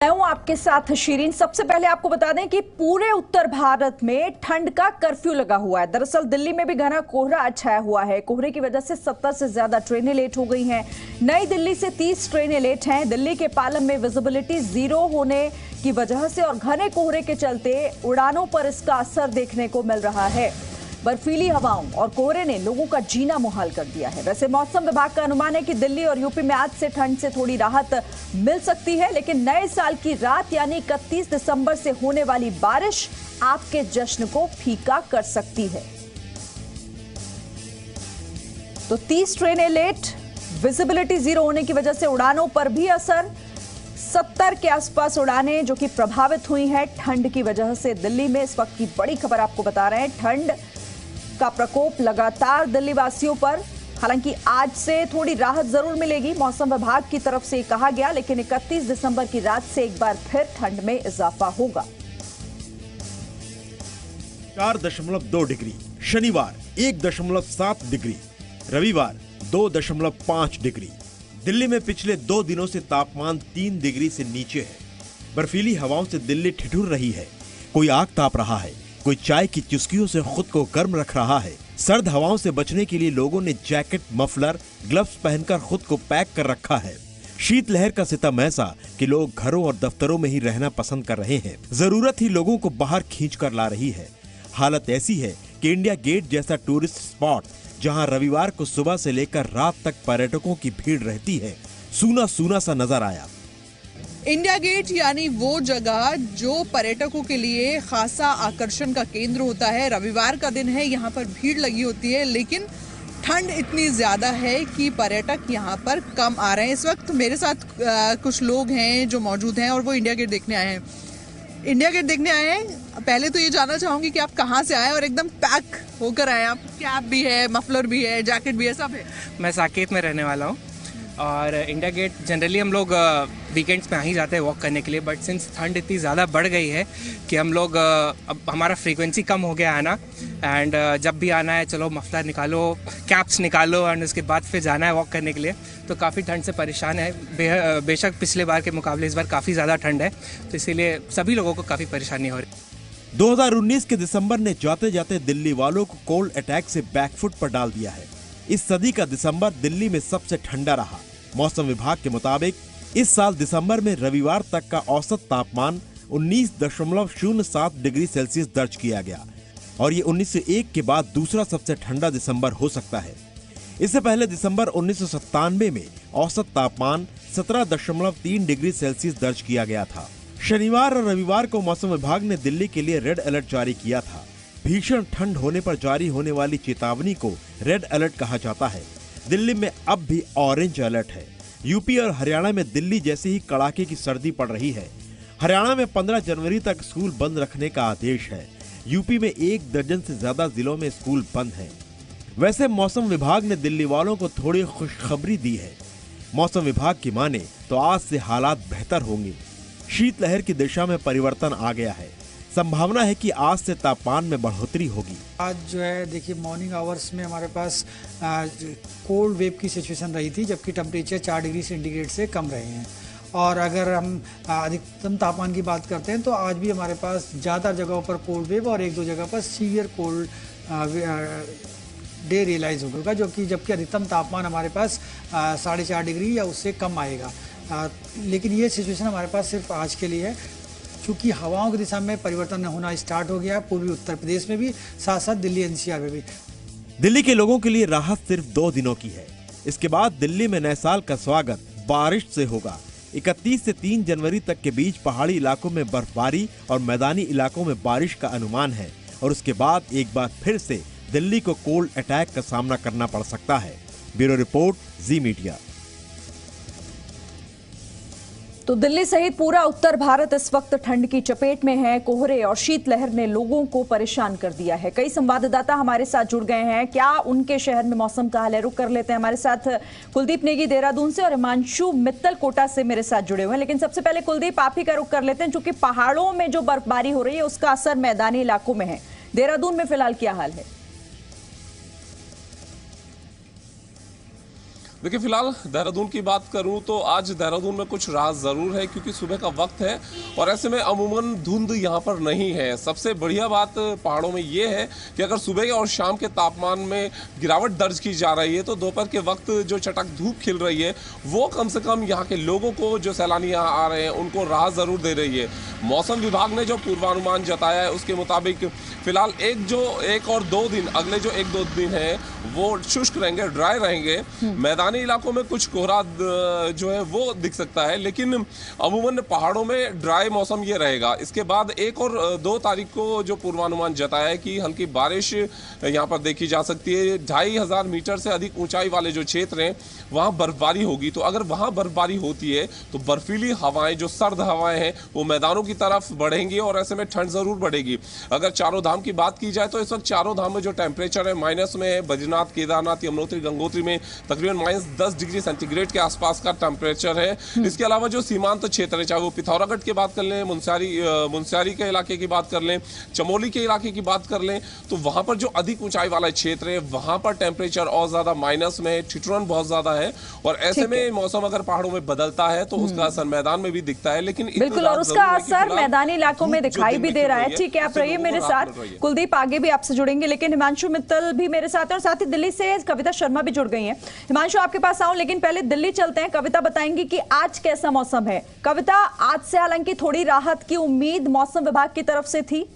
मैं हूं आपके साथ शीरीन। सबसे पहले आपको बता दें कि पूरे उत्तर भारत में ठंड का कर्फ्यू लगा हुआ है। दरअसल दिल्ली में भी घना कोहरा छाया हुआ है। कोहरे की वजह से 70 से ज्यादा ट्रेनें लेट हो गई हैं। नई दिल्ली से 30 ट्रेनें लेट हैं। दिल्ली के पालम में विजिबिलिटी 0 होने की वजह से और घने कोहरे के चलते उड़ानों पर इसका असर देखने को मिल रहा है। बर्फीली हवाओं और कोहरे ने लोगों का जीना मुहाल कर दिया है। वैसे मौसम विभाग का अनुमान है कि दिल्ली और यूपी में आज से ठंड से थोड़ी राहत मिल सकती है, लेकिन नए साल की रात यानी 31 दिसंबर से होने वाली बारिश आपके जश्न को फीका कर सकती है। तो 30 ट्रेनें लेट, विजिबिलिटी 0 होने की वजह से उड़ानों पर भी असर। 70 के आसपास उड़ानें जो कि प्रभावित हुई हैं ठंड की वजह से। दिल्ली में इस वक्त की बड़ी खबर आपको बता रहे हैं, ठंड का प्रकोप लगातार दिल्ली वासियों पर। हालांकि आज से थोड़ी राहत जरूर मिलेगी, मौसम विभाग की तरफ से कहा गया, लेकिन 31 दिसंबर की रात से एक बार फिर ठंड में इजाफा होगा। 4.2 डिग्री, शनिवार 1.7 डिग्री, रविवार 2.5 डिग्री। दिल्ली में पिछले 2 दिनों से तापमान 3 डिग्री से नीचे है। बर्फीली हवाओं से दिल्ली ठिठुर रही है। कोई आग ताप रहा है, कोई चाय की चुस्कियों से खुद को गर्म रख रहा है। सर्द हवाओं से बचने के लिए लोगों ने जैकेट, मफलर, ग्लव्स पहनकर खुद को पैक कर रखा है। शीतलहर का सितम ऐसा कि लोग घरों और दफ्तरों में ही रहना पसंद कर रहे हैं। जरूरत ही लोगों को बाहर खींच कर ला रही है। हालत ऐसी है कि इंडिया गेट जैसा टूरिस्ट स्पॉट, जहां रविवार को सुबह से लेकर रात तक पर्यटकों की भीड़ रहती है, सूना सूना सा नजर आया। इंडिया गेट यानी वो जगह जो पर्यटकों के लिए खासा आकर्षण का केंद्र होता है। रविवार का दिन है, यहाँ पर भीड़ लगी होती है, लेकिन ठंड इतनी ज़्यादा है कि पर्यटक यहाँ पर कम आ रहे हैं। इस वक्त मेरे साथ कुछ लोग हैं जो मौजूद हैं और वो इंडिया गेट देखने आए हैं। इंडिया गेट देखने आए हैं। पहले तो ये जानना चाहूँगी कि आप कहाँ से आए और एकदम पैक होकर आए। आप कैप भी है, मफलर भी है, जैकेट भी है, सब है। मैं साकेत में रहने वाला हूँ और इंडिया गेट जनरली हम लोग वीकेंड्स पे आ ही जाते हैं वॉक करने के लिए, बट सिंस ठंड इतनी ज़्यादा बढ़ गई है कि हम लोग अब हमारा फ्रीक्वेंसी कम हो गया आना। एंड जब भी आना है चलो मफलर निकालो, कैप्स निकालो एंड उसके बाद फिर जाना है वॉक करने के लिए। तो काफ़ी ठंड से परेशान है। बेशक पिछले बार के मुकाबले इस बार काफ़ी ज़्यादा ठंड है, तो इसीलिए सभी लोगों को काफ़ी परेशानी हो रही है। 2019 के दिसंबर ने जाते जाते दिल्ली वालों को कोल्ड अटैक से बैकफुट पर डाल दिया है। इस सदी का दिसंबर दिल्ली में सबसे ठंडा रहा। मौसम विभाग के मुताबिक इस साल दिसंबर में रविवार तक का औसत तापमान 19.07 डिग्री सेल्सियस दर्ज किया गया और ये 1901 के बाद दूसरा सबसे ठंडा दिसंबर हो सकता है। इससे पहले दिसंबर 1997 में औसत तापमान 17.3 डिग्री सेल्सियस दर्ज किया गया था। शनिवार और रविवार को मौसम विभाग ने दिल्ली के लिए रेड अलर्ट जारी किया था। भीषण ठंड होने पर जारी होने वाली चेतावनी को रेड अलर्ट कहा जाता है। दिल्ली में अब भी ऑरेंज अलर्ट है। यूपी और हरियाणा में दिल्ली जैसे ही कड़ाके की सर्दी पड़ रही है। हरियाणा में 15 जनवरी तक स्कूल बंद रखने का आदेश है। यूपी में 1 दर्जन से ज्यादा जिलों में स्कूल बंद हैं। वैसे मौसम विभाग ने दिल्ली वालों को थोड़ी खुशखबरी दी है। मौसम विभाग की माने तो आज से हालात बेहतर होंगे। शीतलहर की दिशा में परिवर्तन आ गया है। संभावना है कि आज से तापमान में बढ़ोतरी होगी। आज जो है देखिए मॉर्निंग आवर्स में हमारे पास कोल्ड वेव की सिचुएशन रही थी, जबकि टेम्परेचर 4 डिग्री सेंटीग्रेड से कम रहे हैं। और अगर हम अधिकतम तापमान की बात करते हैं तो आज भी हमारे पास ज़्यादा जगहों पर कोल्ड वेव और 1-2 जगह पर सीवियर कोल्ड डे रियलाइज होगा, जबकि अधिकतम तापमान हमारे पास 4.5 डिग्री या उससे कम आएगा। लेकिन ये सिचुएशन हमारे पास सिर्फ आज के लिए है, क्योंकि हवाओं की दिशा में परिवर्तन होना स्टार्ट हो गया है पूर्वी उत्तर प्रदेश में भी, साथ साथ दिल्ली एनसीआर में भी। दिल्ली के लोगों के लिए राहत सिर्फ 2 दिनों की है। इसके बाद दिल्ली में नए साल का स्वागत बारिश से होगा। 31 से 3 जनवरी तक के बीच पहाड़ी इलाकों में बर्फबारी और मैदानी इलाकों में बारिश का अनुमान है और उसके बाद एक बार फिर से दिल्ली को कोल्ड अटैक का सामना करना पड़ सकता है। ब्यूरो रिपोर्ट, जी मीडिया। तो दिल्ली सहित पूरा उत्तर भारत इस वक्त ठंड की चपेट में है। कोहरे और शीतलहर ने लोगों को परेशान कर दिया है। कई संवाददाता हमारे साथ जुड़ गए हैं, क्या उनके शहर में मौसम का हाल है, रुक कर लेते हैं। हमारे साथ कुलदीप नेगी देहरादून से और हिमांशु मित्तल कोटा से मेरे साथ जुड़े हुए हैं। लेकिन सबसे पहले कुलदीप, आप ही का रुक कर लेते हैं, क्योंकि पहाड़ों में जो बर्फबारी हो रही है उसका असर मैदानी इलाकों में है। देहरादून में फिलहाल क्या हाल है? देखिए, फिलहाल देहरादून की बात करूं तो आज देहरादून में कुछ राहत ज़रूर है क्योंकि सुबह का वक्त है और ऐसे में अमूमन धुंध यहां पर नहीं है। सबसे बढ़िया बात पहाड़ों में ये है कि अगर सुबह और शाम के तापमान में गिरावट दर्ज की जा रही है तो दोपहर के वक्त जो चटक धूप खिल रही है वो कम से कम यहाँ के लोगों को, जो सैलानी यहाँ आ रहे हैं, उनको राहत ज़रूर दे रही है। मौसम विभाग ने जो पूर्वानुमान जताया है उसके मुताबिक फिलहाल एक और दो दिन, अगले जो 1-2 दिन है वो शुष्क रहेंगे, ड्राई रहेंगे। मैदानी इलाकों में कुछ कोहरा जो है वो दिख सकता है, लेकिन अमूमन पहाड़ों में ड्राई मौसम ये रहेगा। इसके बाद 1 और 2 तारीख को जो पूर्वानुमान जताया है कि हल्की बारिश यहाँ पर देखी जा सकती है। 2500 मीटर से अधिक ऊंचाई वाले जो क्षेत्र हैं वहाँ बर्फबारी होगी। तो अगर वहाँ बर्फबारी होती है तो बर्फीली हवाएं, जो सर्द हवाएं हैं, वो मैदानों की तरफ बढ़ेंगी और ऐसे में ठंड जरूर बढ़ेगी। अगर चारों धाम की बात की जाए तो इस वक्त चारों धाम में जो टेम्परेचर है माइनस में है। बद्रीनाथ, केदारनाथ, यमुनोत्री, गंगोत्री में तकरीबन -10 डिग्री सेंटीग्रेड के आसपास का टेम्परेचर है। इसके अलावा जो सीमांत क्षेत्र है, चाहे वो पिथौरागढ़ की बात कर लें, मुनस्यारी के इलाके की बात कर लें, चमोली के इलाके की बात कर लें, तो वहां पर जो अधिक ऊंचाई वाला क्षेत्र है वहां पर टेम्परेचर और ज्यादा माइनस में है, ठिठुरन बहुत ज्यादा है। और ऐसे में मौसम अगर पहाड़ों में बदलता है तो उसका असर मैदान में भी दिखता है, लेकिन बिल्कुल, और उसका असर मैदानी इलाकों में दिखाई भी दे रहा है। ठीक है, आप रहिए मेरे साथ, कुलदीप आगे भी आपसे जुड़ेंगे, लेकिन हिमांशु मित्तल भी मेरे साथ है और साथ ही दिल्ली से कविता शर्मा भी जुड़ गई हैं। हिमांशु, आपके पास आऊं, लेकिन पहले दिल्ली चलते हैं। कविता बताएंगी कि आज कैसा मौसम है। कविता, आज से हालांकि थोड़ी राहत की उम्मीद मौसम विभाग की तरफ से थी।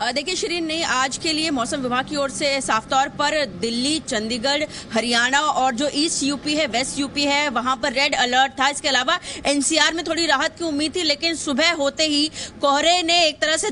देखिए शिरीन, नहीं, आज के लिए मौसम विभाग की ओर से साफ तौर पर दिल्ली, चंडीगढ़, हरियाणा और जो ईस्ट यूपी है, वेस्ट यूपी है, वहां पर रेड अलर्ट था। इसके अलावा एनसीआर में थोड़ी राहत की उम्मीद थी, लेकिन सुबह होते ही कोहरे ने एक तरह से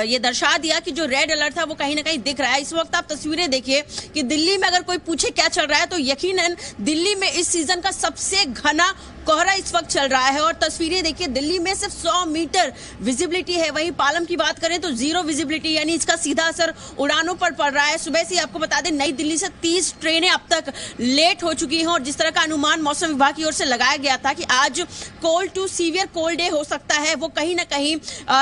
ये दर्शा दिया कि जो रेड अलर्ट था वो कहीं ना कहीं दिख रहा है। इस वक्त आप तस्वीरें देखिए कि दिल्ली में अगर कोई पूछे क्या चल रहा है तो यकीनन दिल्ली में इस सीजन का सबसे घना कोहरा इस वक्त चल रहा है। और तस्वीरें देखिए, दिल्ली में सिर्फ 100 मीटर विजिबिलिटी है। वहीं पालम की बात करें तो 0 विजिबिलिटी, यानी इसका सीधा असर उड़ानों पर पड़ रहा है। सुबह से आपको बता दें, नई दिल्ली से 30 ट्रेनें अब तक लेट हो चुकी हैं और जिस तरह का अनुमान मौसम विभाग की ओर से लगाया गया था कि आज cold to severe cold day हो सकता है, वो कहीं ना कहीं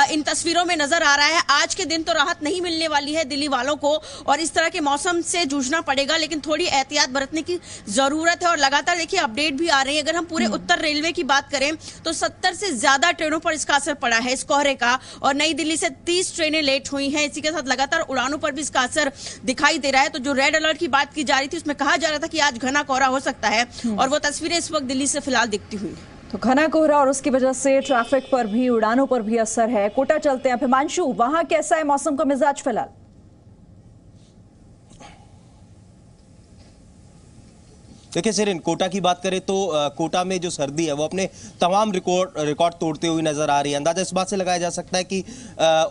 इन तस्वीरों में नजर आ रहा है। आज के दिन तो राहत नहीं मिलने वाली है दिल्ली वालों को और इस तरह के मौसम से जूझना पड़ेगा, लेकिन थोड़ी एहतियात बरतने की जरूरत है। और लगातार देखिए अपडेट भी आ रही है। अगर हम पूरे उत्तर रेलवे की बात करें तो 70 से ज्यादा ट्रेनों पर इसका असर पड़ा है, इस कोहरे का, और नई दिल्ली से 30 ट्रेनें लेट हुई हैं। इसी के साथ लगातार उड़ानों पर भी इसका असर दिखाई दे रहा है। तो जो रेड अलर्ट की बात की जा रही थी उसमें कहा जा रहा था कि आज घना कोहरा हो सकता है और वो तस्वीरें इस वक्त दिल्ली से फिलहाल दिखती हुई। तो घना कोहरा और उसकी वजह से ट्रैफिक पर भी, उड़ानों पर भी असर है। कोटा चलते हैं। हिमांशु, वहां कैसा है मौसम का मिजाज फिलहाल? देखिए सिरिन, कोटा की बात करें तो कोटा में जो सर्दी है वो अपने तमाम रिकॉर्ड तोड़ते हुए नजर आ रही है। अंदाजा इस बात से लगाया जा सकता है कि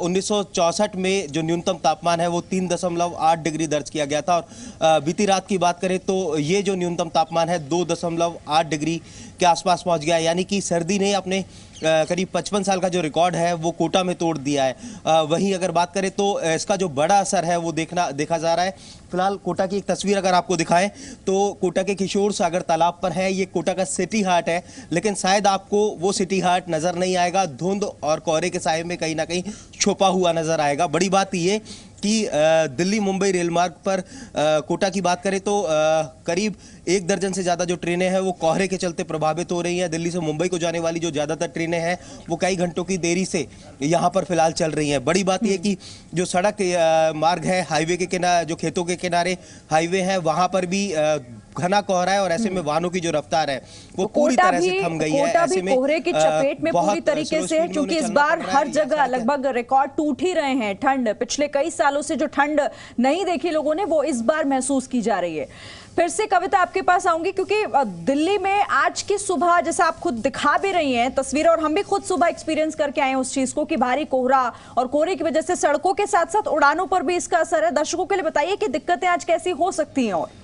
1964 में जो न्यूनतम तापमान है वो 3.8 डिग्री दर्ज किया गया था और बीती रात की बात करें तो ये जो न्यूनतम तापमान है 2.8 डिग्री के आसपास पहुंच गया है। यानी कि सर्दी ने अपने करीब 55 साल का जो रिकॉर्ड है वो कोटा में तोड़ दिया है। वहीं अगर बात करें तो इसका जो बड़ा असर है वो देखा जा रहा है। फिलहाल कोटा की एक तस्वीर अगर आपको दिखाएं तो कोटा के किशोर सागर तालाब पर है। ये कोटा का सिटी हाट है, लेकिन शायद आपको वो सिटी हाट नजर नहीं आएगा। धुंध और कोहरे के साए में कहीं ना कहीं छुपा हुआ नजर आएगा। बड़ी बात ये कि दिल्ली मुंबई रेलमार्ग पर कोटा की बात करें तो करीब 1 दर्जन से ज़्यादा जो ट्रेनें हैं वो कोहरे के चलते प्रभावित हो रही हैं। दिल्ली से मुंबई को जाने वाली जो ज़्यादातर ट्रेनें हैं वो कई घंटों की देरी से यहाँ पर फिलहाल चल रही हैं। बड़ी बात यह कि जो सड़क मार्ग है, हाईवे के किनारे, जो खेतों के किनारे हाईवे है, वहाँ पर भी घना कोहरा है और ऐसे में वाहनों की जो रफ्तार है वो पूरी तरह से थम गई है। ऐसे में कोहरे की चपेट में पूरी तरीके से है, क्योंकि इस बार हर जगह लगभग रिकॉर्ड टूट ही रहे हैं। ठंड, पिछले कई सालों से जो ठंड नहीं देखी लोगों ने वो इस बार महसूस की जा रही है। फिर से कविता आपके पास आऊंगी, क्योंकि दिल्ली में आज की सुबह, जैसा आप खुद दिखा भी रही हैं तस्वीरें और हम भी खुद सुबह एक्सपीरियंस करके आए हैं उस चीज को, कि भारी कोहरा और कोहरे की वजह से सड़कों के साथ साथ उड़ानों पर भी इसका असर है। दर्शकों के लिए बताइए कि दिक्कतें आज कैसी हो सकती हैं। और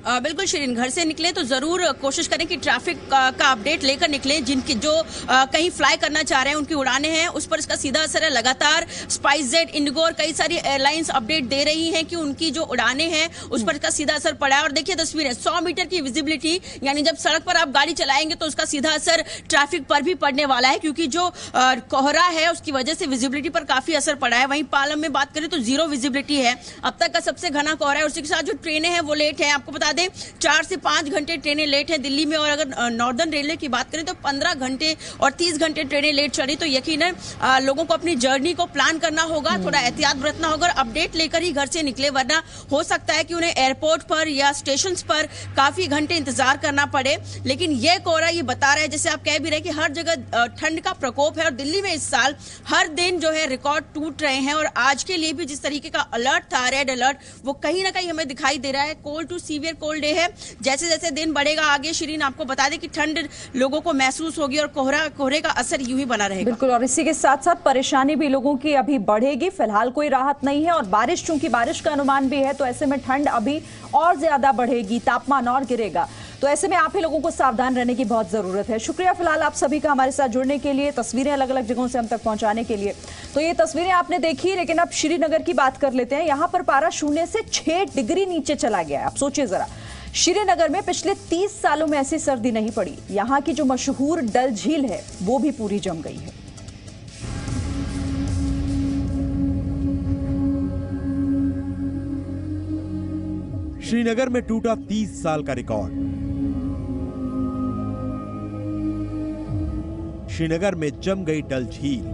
बिल्कुल शिरीन, घर से निकले तो जरूर कोशिश करें कि ट्रैफिक का अपडेट लेकर निकले। जिनकी जो कहीं फ्लाई करना चाह रहे हैं, उनकी उड़ानें हैं, उस पर इसका सीधा असर है। लगातार स्पाइसजेट, इंडिगो और कई सारी एयरलाइंस अपडेट दे रही हैं कि उनकी जो उड़ानें हैं उस पर इसका सीधा असर पड़ा है। और देखिए तस्वीरें, 100 मीटर की विजिबिलिटी, यानी जब सड़क पर आप गाड़ी चलाएंगे तो उसका सीधा असर ट्रैफिक पर भी पड़ने वाला है, क्योंकि जो कोहरा है उसकी वजह से विजिबिलिटी पर काफी असर पड़ा है। वहीं पालम में बात करें तो 0 विजिबिलिटी है, अब तक का सबसे घना कोहरा है। उसी के साथ जो ट्रेनें हैं वो लेट है। आपको बता दें 4 से 5 घंटे ट्रेनें लेट हैं दिल्ली में। और अगर नॉर्दर्न रेलवे की बात करें तो 15 घंटे और 30 घंटे ट्रेनें लेट चली। तो यकीनन लोगों को अपनी जर्नी को प्लान करना होगा, थोड़ा एहतियात बरतना होगा और अपडेट लेकर ही घर से निकले, वरना हो सकता है कि उन्हें एयरपोर्ट पर या स्टेशन पर काफी घंटे इंतजार करना पड़े। लेकिन यह कोहरा ये बता रहा है, जैसे आप कह भी रहे कि हर जगह ठंड का प्रकोप है। और दिल्ली में इस साल हर दिन जो है रिकॉर्ड टूट रहे हैं। और आज के लिए भी जिस तरीके का अलर्ट था, रेड अलर्ट, वो कहीं ना कहीं हमें दिखाई दे रहा है। Cold to severe cold day है। जैसे जैसे दिन बढ़ेगा आगे, शिरीन आपको बता दें कि ठंड लोगों को महसूस होगी और कोहरे का असर यूं ही बना रहेगा। बिल्कुल, और इसी के साथ साथ परेशानी भी लोगों की अभी बढ़ेगी। फिलहाल कोई राहत नहीं है और बारिश, चूंकि बारिश का अनुमान भी है, तो ऐसे में ठंड अभी और ज्यादा बढ़ेगी, तापमान और गिरेगा। तो ऐसे में आप ही लोगों को सावधान रहने की बहुत जरूरत है। शुक्रिया फिलहाल आप सभी का हमारे साथ जुड़ने के लिए, तस्वीरें अलग अलग जगहों से हम तक पहुंचाने के लिए। तो ये तस्वीरें आपने देखी, लेकिन अब श्रीनगर की बात कर लेते हैं। यहां पर पारा 0 से 6 डिग्री नीचे चला गया है। आप सोचिए जरा, श्रीनगर में पिछले 30 सालों में ऐसी सर्दी नहीं पड़ी। यहां की जो मशहूर डल झील है वो भी पूरी जम गई है। श्रीनगर में टूटा 30 साल का रिकॉर्ड। श्रीनगर में जम गई डल झील।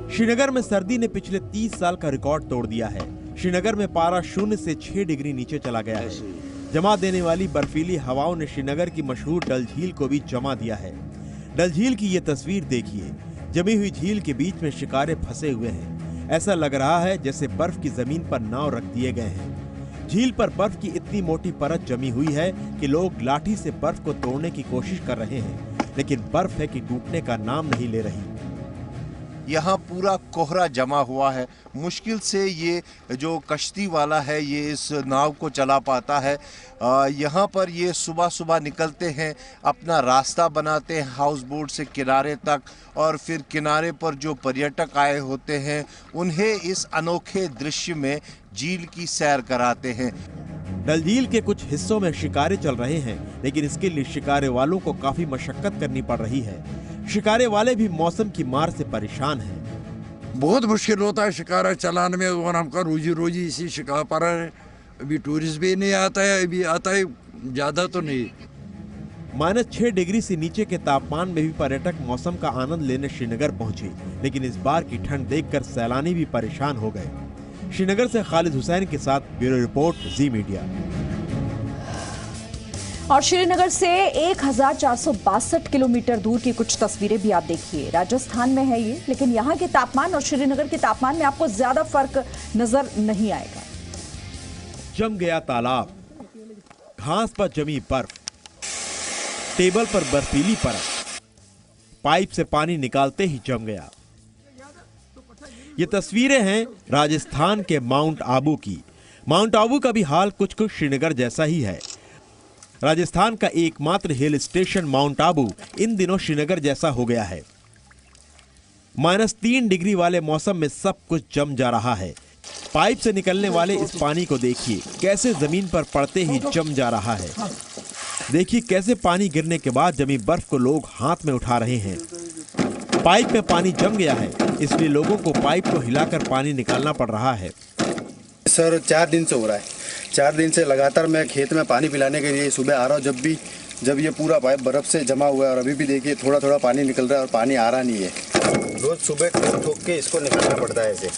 श्रीनगर में सर्दी ने पिछले 30 साल का रिकॉर्ड तोड़ दिया है। श्रीनगर में पारा 0 से 6 डिग्री नीचे चला गया है। जमा देने वाली बर्फीली हवाओं ने श्रीनगर की मशहूर डल झील को भी जमा दिया है। डल झील की ये तस्वीर देखिए, जमी हुई झील के बीच में शिकारे फंसे हुए हैं। ऐसा लग रहा है जैसे बर्फ की जमीन पर नाव रख दिए गए हैं। झील पर बर्फ की इतनी मोटी परत जमी हुई है कि लोग लाठी से बर्फ को तोड़ने की कोशिश कर रहे हैं, लेकिन बर्फ है कि टूटने का नाम नहीं ले रही। यहाँ पूरा कोहरा जमा हुआ है। मुश्किल से ये जो कश्ती वाला है ये इस नाव को चला पाता है। यहाँ पर ये सुबह सुबह निकलते हैं, अपना रास्ता बनाते हैं हाउस बोट से किनारे तक, और फिर किनारे पर जो पर्यटक आए होते हैं उन्हें इस अनोखे दृश्य में झील की सैर कराते हैं। डल झील के कुछ हिस्सों में शिकारे चल रहे हैं, लेकिन इसके लिए शिकारे वालों को काफी मशक्कत करनी पड़ रही है। शिकारे वाले भी मौसम की मार से परेशान हैं। बहुत मुश्किल होता है शिकारा चलाने में, और हमका रोजी इसी शिकार पर है। अभी टूरिस्ट भी नहीं आता है, अभी आता है ज्यादा तो नहीं। -6 डिग्री से नीचे के तापमान में भी पर्यटक मौसम का आनंद लेने श्रीनगर पहुंचे, लेकिन इस बार की ठंड देखकर सैलानी भी परेशान हो गए। श्रीनगर से खालिद हुसैन के साथ ब्यूरो रिपोर्ट, जी मीडिया। और श्रीनगर से 1462 किलोमीटर दूर की कुछ तस्वीरें भी आप देखिए। राजस्थान में है ये, लेकिन यहाँ के तापमान और श्रीनगर के तापमान में आपको ज्यादा फर्क नजर नहीं आएगा। जम गया तालाब, घास पर जमी बर्फ, टेबल पर बर्फीली परत, पाइप से पानी निकालते ही जम गया। ये तस्वीरें हैं राजस्थान के माउंट आबू की। माउंट आबू का भी हाल कुछ कुछ श्रीनगर जैसा ही है। राजस्थान का एकमात्र हिल स्टेशन माउंट आबू इन दिनों श्रीनगर जैसा हो गया है। -3 डिग्री वाले मौसम में सब कुछ जम जा रहा है। पाइप से निकलने वाले इस पानी को देखिए, कैसे जमीन पर पड़ते ही जम जा रहा है। देखिए कैसे पानी गिरने के बाद जमी बर्फ को लोग हाथ में उठा रहे हैं। पाइप में पानी जम गया है, इसलिए लोगों को पाइप को हिलाकर पानी निकालना पड़ रहा है। सर 4 दिन से हो रहा है। 4 दिन से लगातार मैं खेत में पानी पिलाने के लिए सुबह आ रहा हूँ। जब ये पूरा पाइप बर्फ से जमा हुआ है, और अभी भी देखिए थोड़ा थोड़ा पानी निकल रहा है और पानी आ रहा नहीं है। रोज सुबह ठोक के इसको निकालना पड़ता है ऐसे।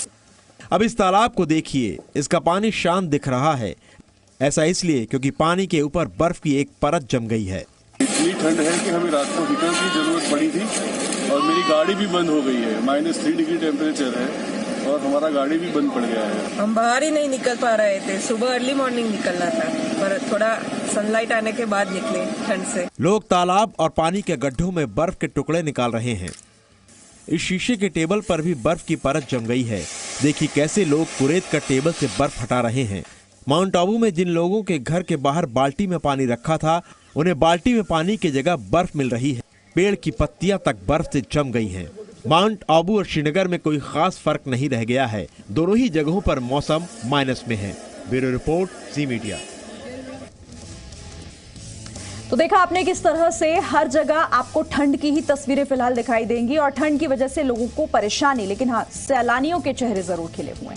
अब इस तालाब को देखिए, इसका पानी शांत दिख रहा है। ऐसा इसलिए क्योंकि पानी के ऊपर बर्फ की एक परत जम गई है। इतनी ठंड है कि हमें रात को हीटर की जरूरत पड़ी थी, और मेरी गाड़ी भी बंद हो गई है। -3 डिग्री टेम्परेचर है और हमारा गाड़ी भी बंद पड़ गया है। हम बाहर ही नहीं निकल पा रहे थे। सुबह अर्ली मॉर्निंग निकलना था, पर थोड़ा सनलाइट आने के बाद निकले ठंड से। लोग तालाब और पानी के गड्ढों में बर्फ के टुकड़े निकाल रहे हैं। इस शीशे के टेबल पर भी बर्फ की परत जम गई है। देखिए कैसे लोग कुरेद कर टेबल से बर्फ हटा रहे हैं। माउंट आबू में जिन लोगों के घर के बाहर बाल्टी में पानी रखा था, उन्हें बाल्टी में पानी की जगह बर्फ मिल रही है। पेड़ की पत्तियां तक बर्फ से जम गई हैं। माउंट आबू और श्रीनगर में कोई खास फर्क नहीं रह गया है। दोनों ही जगहों पर मौसम माइनस में है। Bureau report, C media. तो देखा आपने किस तरह से हर जगह आपको ठंड की ही तस्वीरें फिलहाल दिखाई देंगी और ठंड की वजह से लोगों को परेशानी, लेकिन हाँ, सैलानियों के चेहरे जरूर खिले हुए हैं।